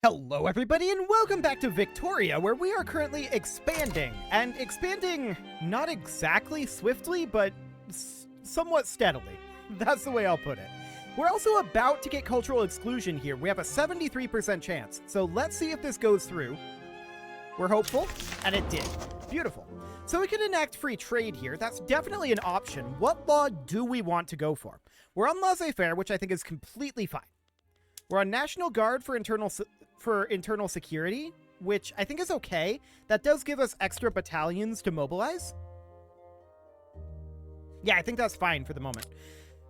Hello everybody and welcome back to Victoria, where we are currently expanding, and expanding not exactly swiftly, but somewhat steadily. That's the way I'll put it. We're also about to get cultural exclusion here. We have a 73% chance, so let's see if this goes through. We're hopeful, and it did. Beautiful. So we can enact free trade here. That's definitely an option. What law do we want to go for? We're on laissez-faire, which I think is completely fine. We're on National Guard for internal security, which I think is okay. That does give us extra battalions to mobilize. Yeah, I think that's fine for the moment.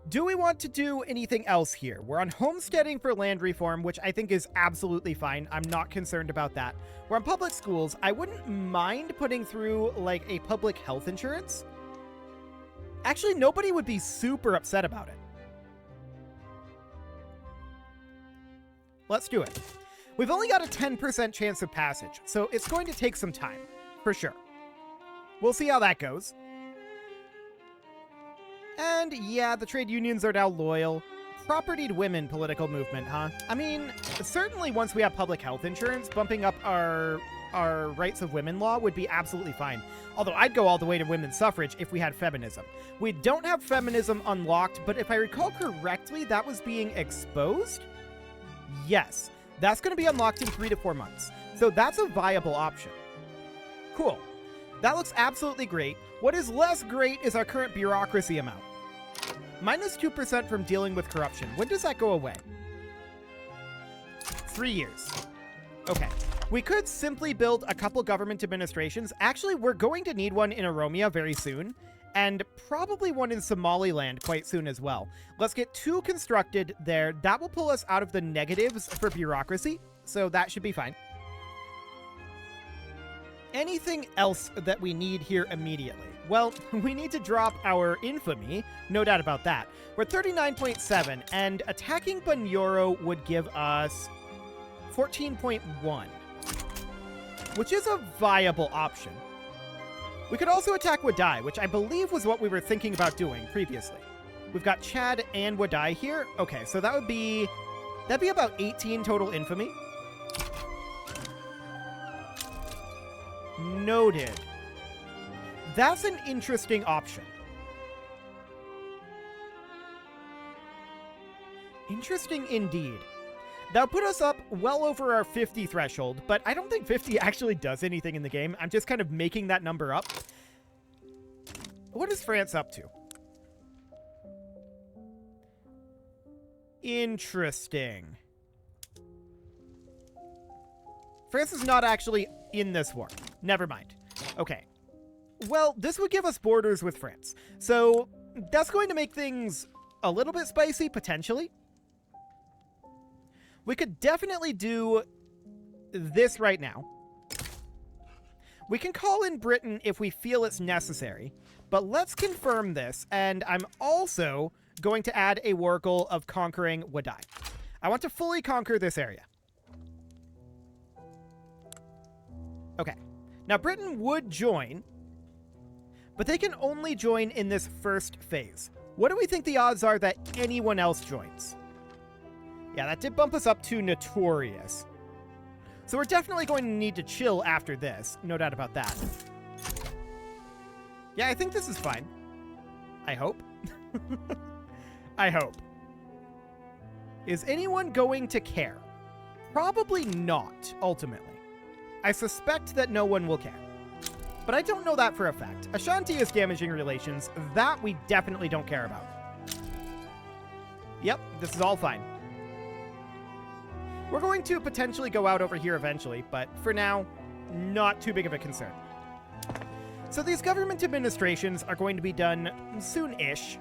Do we want to do anything else here? We're on homesteading for land reform, which I think is absolutely fine. I'm not concerned about that. We're on public schools. I wouldn't mind putting through like a public health insurance. Actually, nobody would be super upset about it. Let's do it. We've only got a 10% chance of passage, so it's going to take some time, for sure. We'll see how that goes. And yeah, the trade unions are now loyal. Propertied women political movement, huh? I mean, certainly once we have public health insurance, bumping up our rights of women law would be absolutely fine. Although I'd go all the way to women's suffrage if we had feminism. We don't have feminism unlocked, but if I recall correctly, that was being exposed? Yes, that's going to be unlocked in 3 to 4 months. So that's a viable option. Cool. That looks absolutely great. What is less great is our current bureaucracy amount. Minus 2% from dealing with corruption. When does that go away? 3 years. Okay. We could simply build a couple government administrations. Actually, we're going to need one in Oromia very soon. And probably one in Somaliland quite soon as well. Let's get 2 constructed there. That will pull us out of the negatives for bureaucracy, so that should be fine. Anything else that we need here immediately? Well, we need to drop our infamy, no doubt about that. We're 39.7, and attacking Bunyoro would give us 14.1, which is a viable option. We could also attack Wudai, which I believe was what we were thinking about doing previously. We've got Chad and Wudai here. Okay, so that'd be about 18 total infamy. Noted. That's an interesting option. Interesting indeed. That'll put us up well over our 50 threshold, but I don't think 50 actually does anything in the game. I'm just kind of making that number up. What is France up to? Interesting. France is not actually in this war. Never mind. Okay. Well, this would give us borders with France. So that's going to make things a little bit spicy, potentially. We could definitely do this right now. We can call in Britain if we feel it's necessary, but let's confirm this, and I'm also going to add a war goal of conquering Wudai. I want to fully conquer this area. Okay. Now, Britain would join, but they can only join in this first phase. What do we think the odds are that anyone else joins? Yeah, that did bump us up to notorious. So we're definitely going to need to chill after this. No doubt about that. Yeah, I think this is fine. I hope. I hope. Is anyone going to care? Probably not, ultimately. I suspect that no one will care. But I don't know that for a fact. Ashanti is damaging relations. That we definitely don't care about. Yep, this is all fine. We're going to potentially go out over here eventually, but for now, not too big of a concern. So these government administrations are going to be done soon-ish.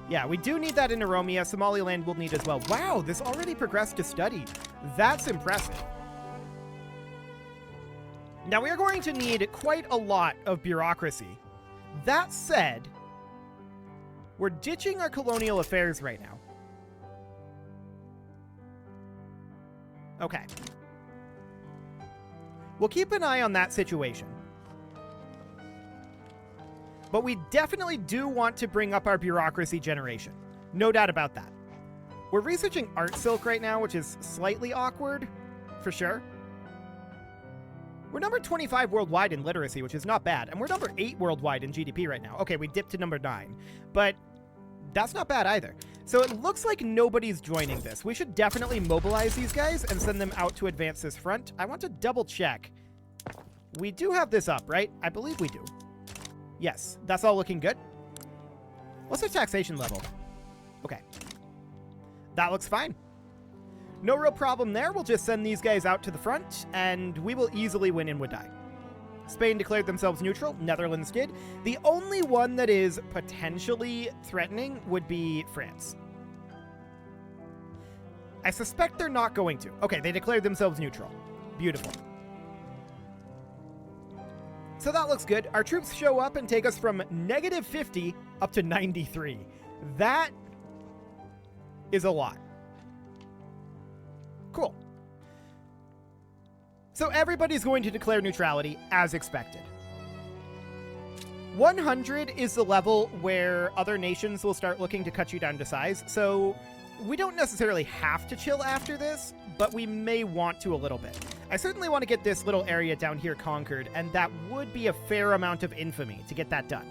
Yeah, we do need that in Oromia. Somaliland will need as well. Wow, this already progressed to study. That's impressive. Now, we are going to need quite a lot of bureaucracy. That said, we're ditching our colonial affairs right now. Okay. We'll keep an eye on that situation. But we definitely do want to bring up our bureaucracy generation. No doubt about that. We're researching art silk right now, which is slightly awkward, for sure. We're number 25 worldwide in literacy, which is not bad. And we're number 8 worldwide in GDP right now. Okay, we dipped to number 9. But that's not bad either. So it looks like nobody's joining this. We should definitely mobilize these guys and send them out to advance this front. I want to double check. We do have this up, right? I believe we do. Yes, that's all looking good. What's our taxation level? Okay. That looks fine. No real problem there. We'll just send these guys out to the front, and we will easily win in Wudai. Spain declared themselves neutral. Netherlands did. The only one that is potentially threatening would be France. I suspect they're not going to. Okay, they declared themselves neutral. Beautiful. So that looks good. Our troops show up and take us from negative 50 up to 93. That is a lot. Cool. So everybody's going to declare neutrality as expected. 100 is the level where other nations will start looking to cut you down to size. So we don't necessarily have to chill after this, but we may want to a little bit. I certainly want to get this little area down here conquered, and that would be a fair amount of infamy to get that done.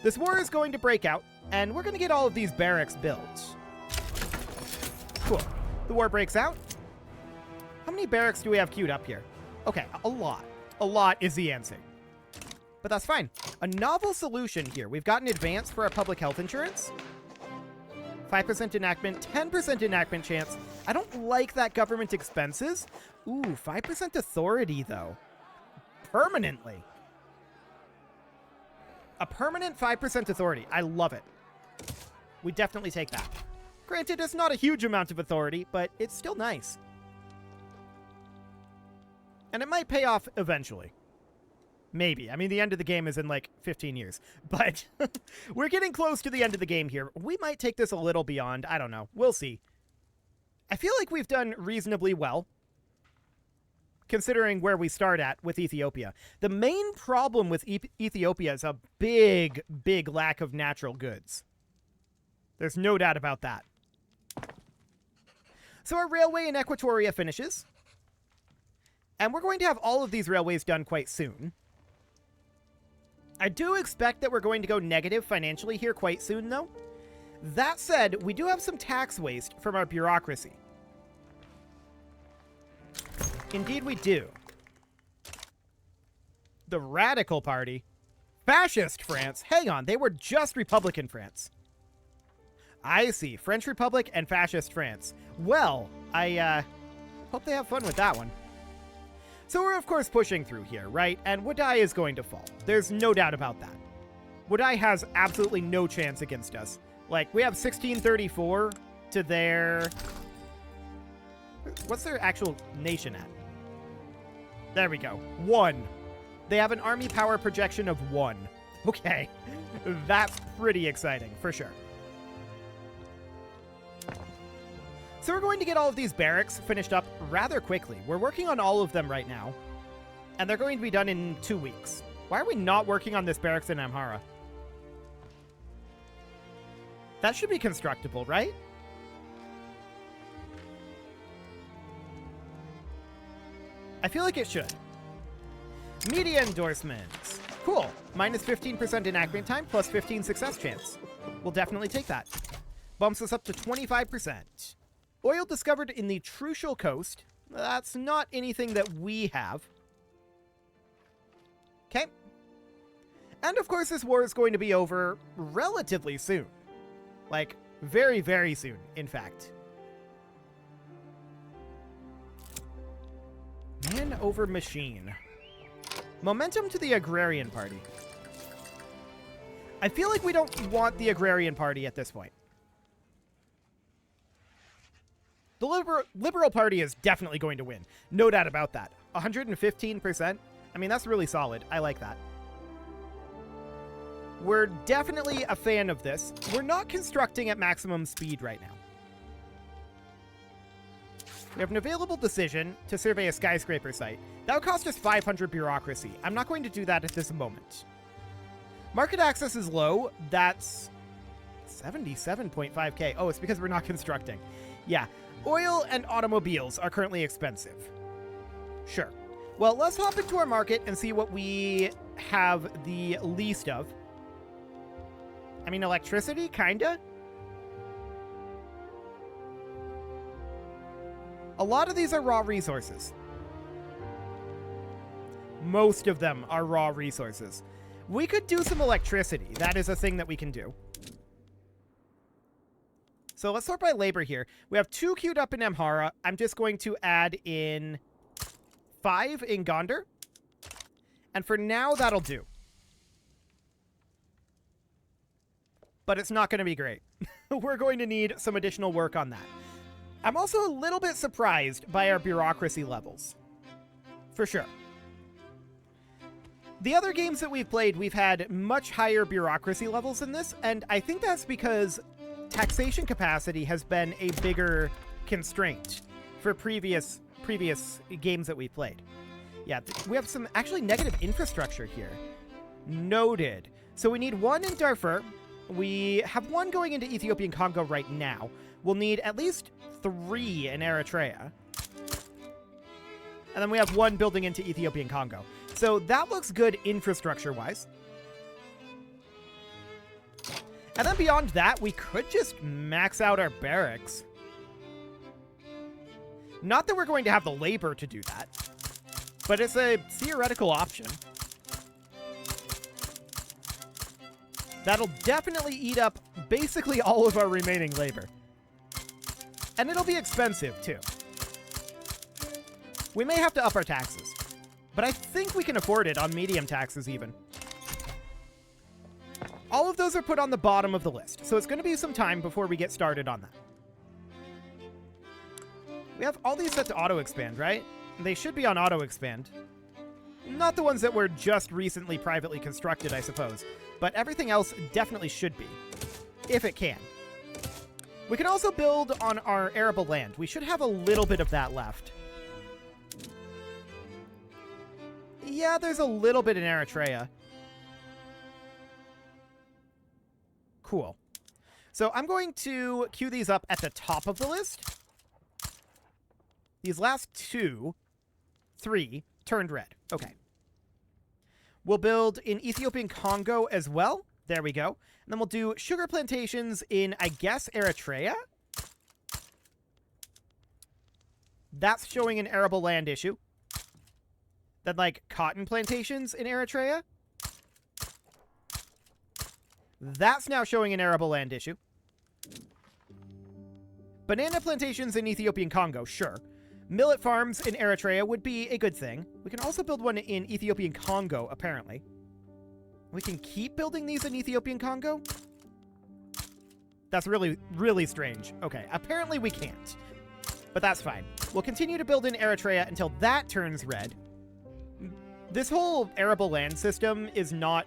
This war is going to break out, and we're going to get all of these barracks built. Cool. The war breaks out. How many barracks do we have queued up here? Okay, a lot. A lot is the answer. But that's fine. A novel solution here. We've got an advance for our public health insurance. 5% enactment, 10% enactment chance. I don't like that government expenses. Ooh, 5% authority, though. Permanently. A permanent 5% authority. I love it. We definitely take that. Granted, it's not a huge amount of authority, but it's still nice. And it might pay off eventually. Maybe. I mean, the end of the game is in like 15 years. But we're getting close to the end of the game here. We might take this a little beyond. I don't know. We'll see. I feel like we've done reasonably well, considering where we start at with Ethiopia. The main problem with Ethiopia is a big, big lack of natural goods. There's no doubt about that. So our railway in Equatoria finishes. And we're going to have all of these railways done quite soon. I do expect that we're going to go negative financially here quite soon, though. That said, we do have some tax waste from our bureaucracy. Indeed we do. The Radical Party. Fascist France. Hang on, they were just Republican France. I see. French Republic and Fascist France. Well, I hope they have fun with that one. So we're, of course, pushing through here, right? And Wudai is going to fall. There's no doubt about that. Wudai has absolutely no chance against us. Like, we have 1634 to their... What's their actual nation at? There we go. 1. They have an army power projection of 1. Okay. That's pretty exciting, for sure. So we're going to get all of these barracks finished up rather quickly. We're working on all of them right now, and they're going to be done in 2 weeks. Why are we not working on this barracks in Amhara? That should be constructible, right? I feel like it should. Media endorsements. Cool. Minus 15% enactment time, plus 15 success chance. We'll definitely take that. Bumps us up to 25%. Oil discovered in the Trucial Coast. That's not anything that we have. Okay. And of course, this war is going to be over relatively soon. Like, very, very soon, in fact. Man over machine. Momentum to the Agrarian Party. I feel like we don't want the Agrarian Party at this point. The Liberal Party is definitely going to win. No doubt about that. 115%. I mean, that's really solid. I like that. We're definitely a fan of this. We're not constructing at maximum speed right now. We have an available decision to survey a skyscraper site. That would cost us 500 bureaucracy. I'm not going to do that at this moment. Market access is low. That's 77.5K. Oh, it's because we're not constructing. Yeah. Oil and automobiles are currently expensive. Sure. Well, let's hop into our market and see what we have the least of. I mean, electricity, kinda. A lot of these are raw resources. Most of them are raw resources. We could do some electricity. That is a thing that we can do. So let's sort by labor here. We have 2 queued up in Amhara. I'm just going to add in 5 in Gondar. And for now, that'll do. But it's not going to be great. We're going to need some additional work on that. I'm also a little bit surprised by our bureaucracy levels. For sure. The other games that we've played, we've had much higher bureaucracy levels than this, and I think that's because taxation capacity has been a bigger constraint for previous games that we've played. Yeah, we have some actually negative infrastructure here. Noted. So we need 1 in Darfur. We have 1 going into Ethiopian Congo right now. We'll need at least 3 in Eritrea. And then we have 1 building into Ethiopian Congo. So that looks good infrastructure-wise. And then beyond that, we could just max out our barracks. Not that we're going to have the labor to do that, but it's a theoretical option. That'll definitely eat up basically all of our remaining labor. And it'll be expensive, too. We may have to up our taxes, but I think we can afford it on medium taxes even. All of those are put on the bottom of the list, so it's going to be some time before we get started on that. We have all these set to auto-expand, right? They should be on auto-expand. Not the ones that were just recently privately constructed, I suppose, but everything else definitely should be, if it can. We can also build on our arable land. We should have a little bit of that left. Yeah, there's a little bit in Eritrea. Cool. So I'm going to queue these up at the top of the list. These last 2, 3, turned red. Okay. We'll build in Ethiopian Congo as well. There we go. And then we'll do sugar plantations in, I guess, Eritrea. That's showing an arable land issue. Then, like, cotton plantations in Eritrea. That's now showing an arable land issue. Banana plantations in Ethiopian Congo, sure. Millet farms in Eritrea would be a good thing. We can also build one in Ethiopian Congo, apparently. We can keep building these in Ethiopian Congo? That's really, really strange. Okay, apparently we can't. But that's fine. We'll continue to build in Eritrea until that turns red. This whole arable land system is not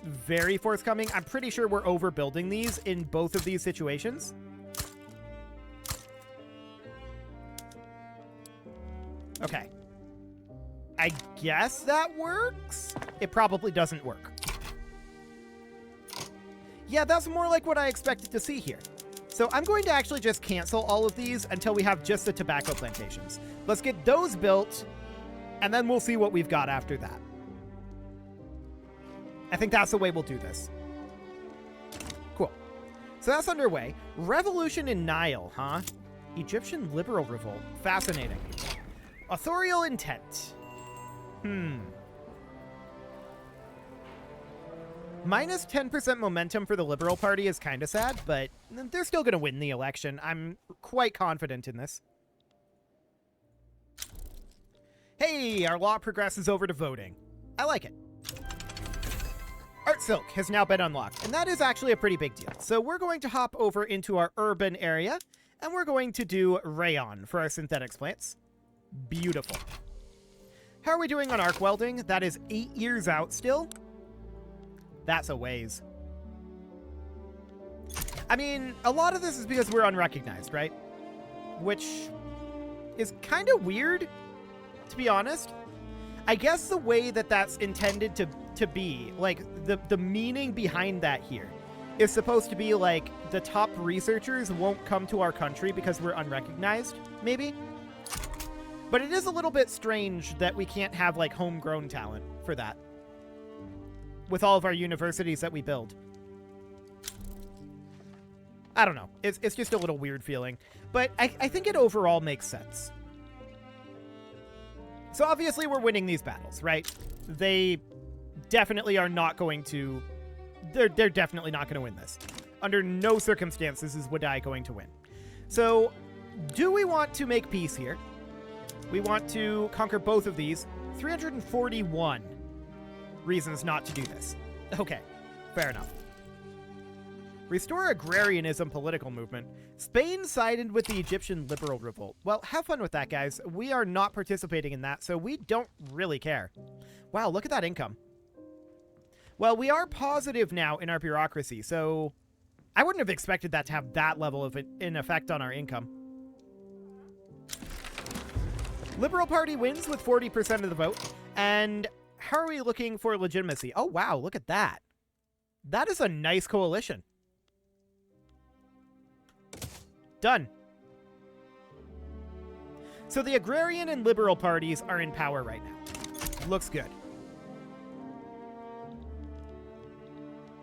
very forthcoming. I'm pretty sure we're overbuilding these in both of these situations. Okay. I guess that works? It probably doesn't work. Yeah, that's more like what I expected to see here. So I'm going to actually just cancel all of these until we have just the tobacco plantations. Let's get those built, and then we'll see what we've got after that. I think that's the way we'll do this. Cool. So that's underway. Revolution in Nile, huh? Egyptian liberal revolt. Fascinating. Authorial intent. Minus 10% momentum for the Liberal Party is kind of sad, but they're still going to win the election. I'm quite confident in this. Hey, our law progresses over to voting. I like it. Art Silk has now been unlocked, and that is actually a pretty big deal. So we're going to hop over into our urban area, and we're going to do rayon for our synthetics plants. Beautiful. How are we doing on arc welding? That is 8 years out still. That's a ways. I mean, a lot of this is because we're unrecognized, right? Which is kind of weird, to be honest. I guess the way that that's intended to be, like, the meaning behind that here is supposed to be like the top researchers won't come to our country because we're unrecognized, maybe. But it is a little bit strange that we can't have like homegrown talent for that with all of our universities that we build. I don't know. It's just a little weird feeling. But I think it overall makes sense. So obviously we're winning these battles, right? They definitely are not going to... They're definitely not going to win this. Under no circumstances is Wudai going to win. So do we want to make peace here? We want to conquer both of these. 341 reasons not to do this. Okay, fair enough. Restore agrarianism political movement. Spain sided with the Egyptian liberal revolt. Well, have fun with that, guys. We are not participating in that, so we don't really care. Wow, look at that income. Well, we are positive now in our bureaucracy, so I wouldn't have expected that to have that level of an effect on our income. Liberal Party wins with 40% of the vote. And how are we looking for legitimacy? Oh, wow, look at that. That is a nice coalition. Done. So the agrarian and liberal parties are in power right now. Looks good.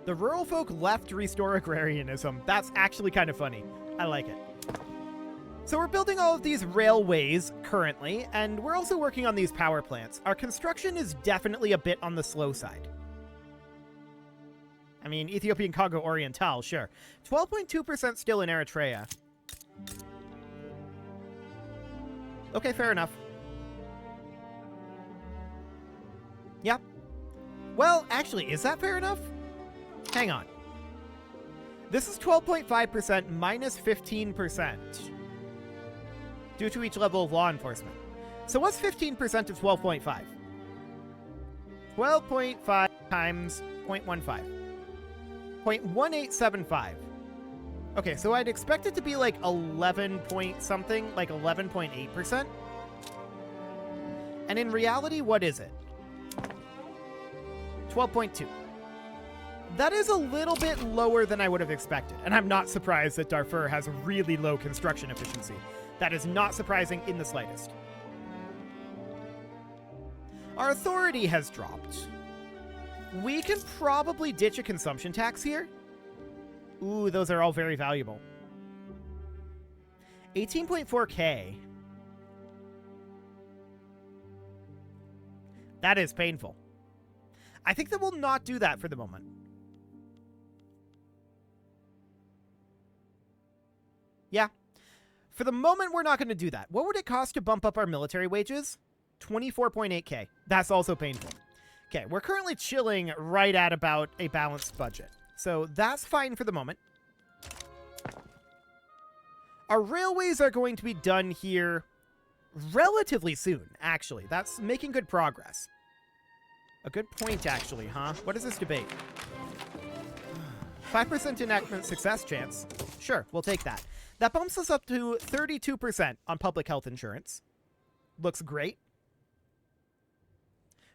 The rural folk left to restore agrarianism. That's actually kind of funny. I like it. So we're building all of these railways currently, and we're also working on these power plants. Our construction is definitely a bit on the slow side. I mean, Ethiopian Congo Oriental, sure. 12.2% still in Eritrea. Okay, fair enough. Yeah. Well, actually, is that fair enough? Hang on. This is 12.5% minus 15% due to each level of law enforcement. So what's 15% of 12.5? 12.5 times 0.15. 0.1875. Okay, so I'd expect it to be like 11 point something, like 11.8%. And in reality, what is it? 12.2. That is a little bit lower than I would have expected. And I'm not surprised that Darfur has really low construction efficiency. That is not surprising in the slightest. Our authority has dropped. We can probably ditch a consumption tax here. Ooh, those are all very valuable. 18.4K. That is painful. I think that we'll not do that for the moment. Yeah. For the moment, we're not going to do that. What would it cost to bump up our military wages? 24.8K. That's also painful. Okay, we're currently chilling right at about a balanced budget. So that's fine for the moment. Our railways are going to be done here relatively soon, actually. That's making good progress. A good point, actually, huh? What is this debate? 5% enactment success chance. Sure, we'll take that. That bumps us up to 32% on public health insurance. Looks great.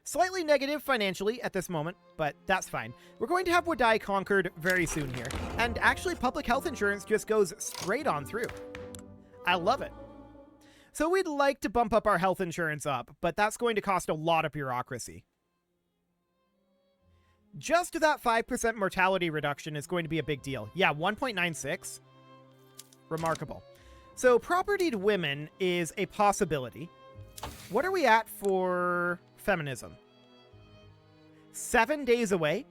Slightly negative financially at this moment, but that's fine. We're going to have Wudai conquered very soon here. And actually, public health insurance just goes straight on through. I love it. So we'd like to bump up our health insurance up, but that's going to cost a lot of bureaucracy. Just that 5% mortality reduction is going to be a big deal. Yeah, 1.96. Remarkable. So propertied women is a possibility. What are we at for feminism? 7 days away?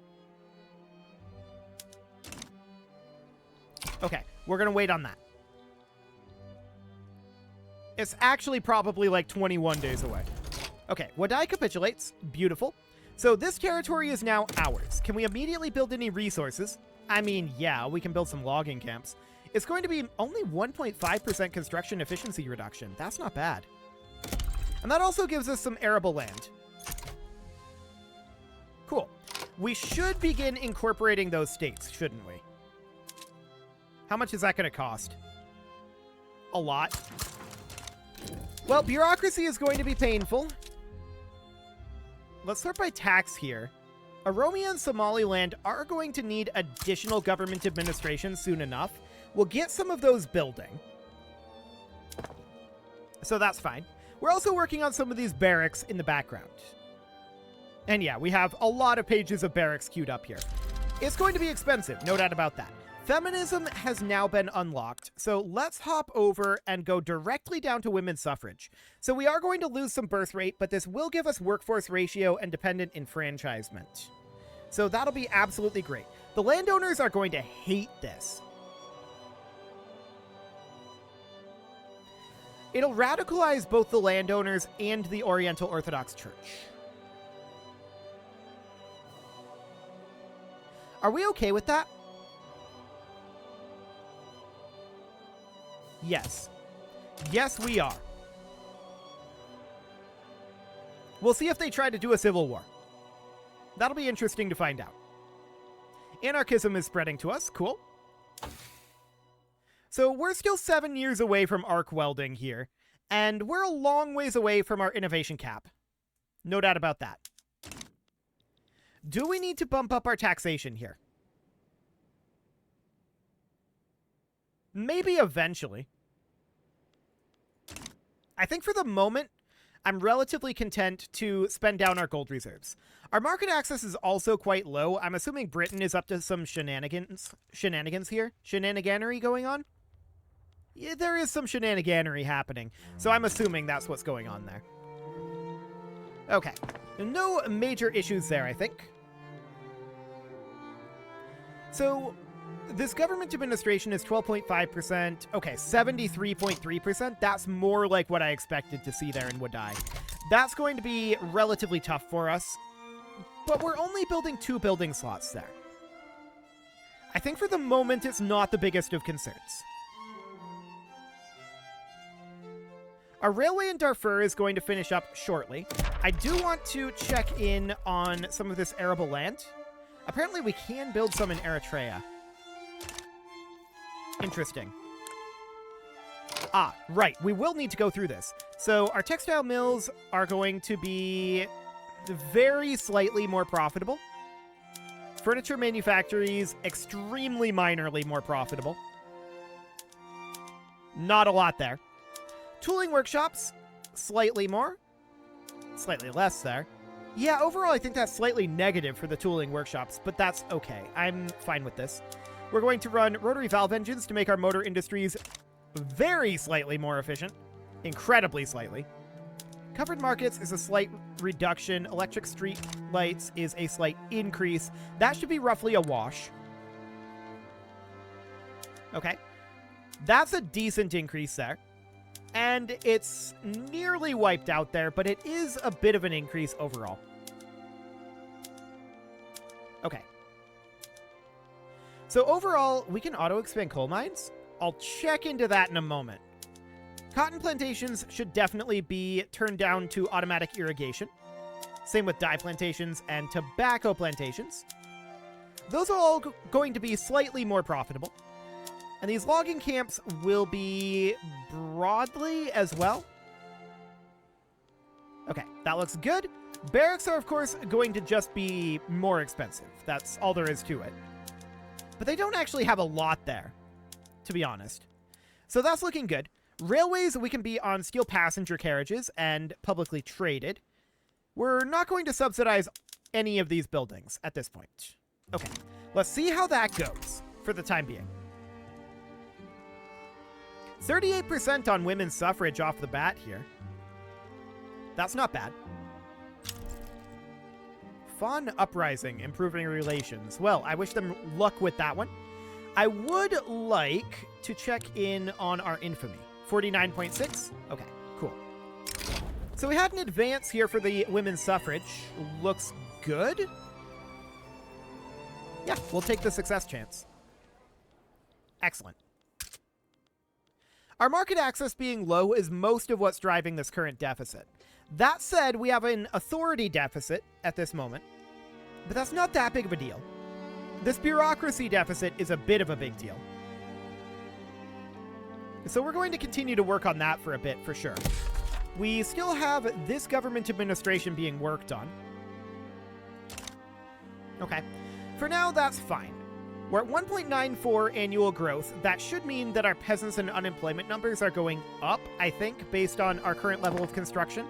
Okay, we're going to wait on that. It's actually probably like 21 days away. Okay, Wudai capitulates. Beautiful. So this territory is now ours. Can we immediately build any resources? I mean, yeah, we can build some logging camps. It's going to be only 1.5% construction efficiency reduction. That's not bad. And that also gives us some arable land. Cool. We should begin incorporating those states, shouldn't we? How much is that going to cost? A lot. Well, bureaucracy is going to be painful. Let's sort by tax here. Oromia and Somaliland are going to need additional government administration soon enough. We'll get some of those building. So that's fine. We're also working on some of these barracks in the background. And yeah, we have a lot of pages of barracks queued up here. It's going to be expensive, no doubt about that. Feminism has now been unlocked, so let's hop over and go directly down to women's suffrage. So we are going to lose some birth rate, but this will give us workforce ratio and dependent enfranchisement. So that'll be absolutely great. The landowners are going to hate this. It'll radicalize both the landowners and the Oriental Orthodox Church. Are we okay with that? Yes. Yes, we are. We'll see if they try to do a civil war. That'll be interesting to find out. Anarchism is spreading to us. Cool. So we're still 7 years away from arc welding here, and we're a long ways away from our innovation cap. No doubt about that. Do we need to bump up our taxation here? Maybe eventually. I think for the moment, I'm relatively content to spend down our gold reserves. Our market access is also quite low. I'm assuming Britain is up to some shenanigans here. Shenaniganery going on? Yeah, there is some shenaniganery happening. So I'm assuming that's what's going on there. Okay. No major issues there, I think. So this government administration is 12.5%. Okay, 73.3%. That's more like what I expected to see there in Wudai. That's going to be relatively tough for us, but we're only building 2 building slots there. I think for the moment it's not the biggest of concerns. Our railway in Darfur is going to finish up shortly. I do want to check in on some of this arable land. Apparently we can build some in Eritrea. Interesting. Ah, right. We will need to go through this. So our textile mills are going to be very slightly more profitable. Furniture manufactories, extremely minorly more profitable. Not a lot there. Tooling workshops, slightly more. Slightly less there. Yeah, overall I think that's slightly negative for the tooling workshops, but that's okay. I'm fine with this. We're going to run rotary valve engines to make our motor industries very slightly more efficient. Incredibly slightly. Covered markets is a slight reduction. Electric street lights is a slight increase. That should be roughly a wash. Okay. That's a decent increase there. And it's nearly wiped out there, but it is a bit of an increase overall. Okay. So overall, we can auto-expand coal mines. I'll check into that in a moment. Cotton plantations should definitely be turned down to automatic irrigation. Same with dye plantations and tobacco plantations. Those are all going to be slightly more profitable. And these logging camps will be broadly as well. Okay, that looks good. Barracks are, of course, going to just be more expensive. That's all there is to it. But they don't actually have a lot there, to be honest. So that's looking good. Railways, we can be on steel passenger carriages and publicly traded. We're not going to subsidize any of these buildings at this point. Okay, let's see how that goes for the time being. 38% on women's suffrage off the bat here. That's not bad. Fawn Uprising, improving relations. Well, I wish them luck with that one. I would like to check in on our infamy. 49.6? Okay, cool. So we had an advance here for the women's suffrage. Looks good. Yeah, we'll take the success chance. Excellent. Our market access being low is most of what's driving this current deficit. That said, we have an authority deficit at this moment, but that's not that big of a deal. This bureaucracy deficit is a bit of a big deal. So we're going to continue to work on that for a bit, for sure. We still have this government administration being worked on. Okay. For now, that's fine. We're at 1.94 annual growth. That should mean that our peasants and unemployment numbers are going up, I think, based on our current level of construction.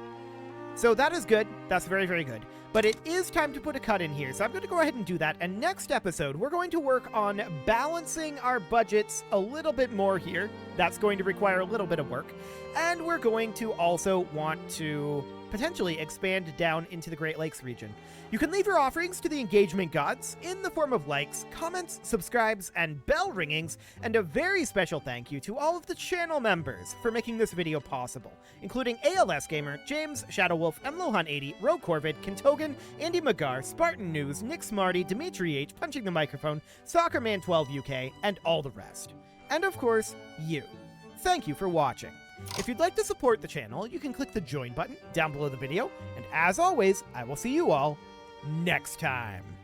So that is good. That's very, very good. But it is time to put a cut in here, so I'm going to go ahead and do that. And next episode, we're going to work on balancing our budgets a little bit more here. That's going to require a little bit of work. And we're going to also want to potentially expand down into the Great Lakes region. You can leave your offerings to the engagement gods in the form of likes, comments, subscribes, and bell ringings, and a very special thank you to all of the channel members for making this video possible, including ALS Gamer, James, Shadowwolf, MLohan80, Rogue Corvid, Kentogan, Andy Magar, Spartan News, Nick Smarty, Dimitri H, Punching the Microphone, Soccerman12 UK, and all the rest. And of course, you. Thank you for watching. If you'd like to support the channel, you can click the join button down below the video, and as always, I will see you all next time.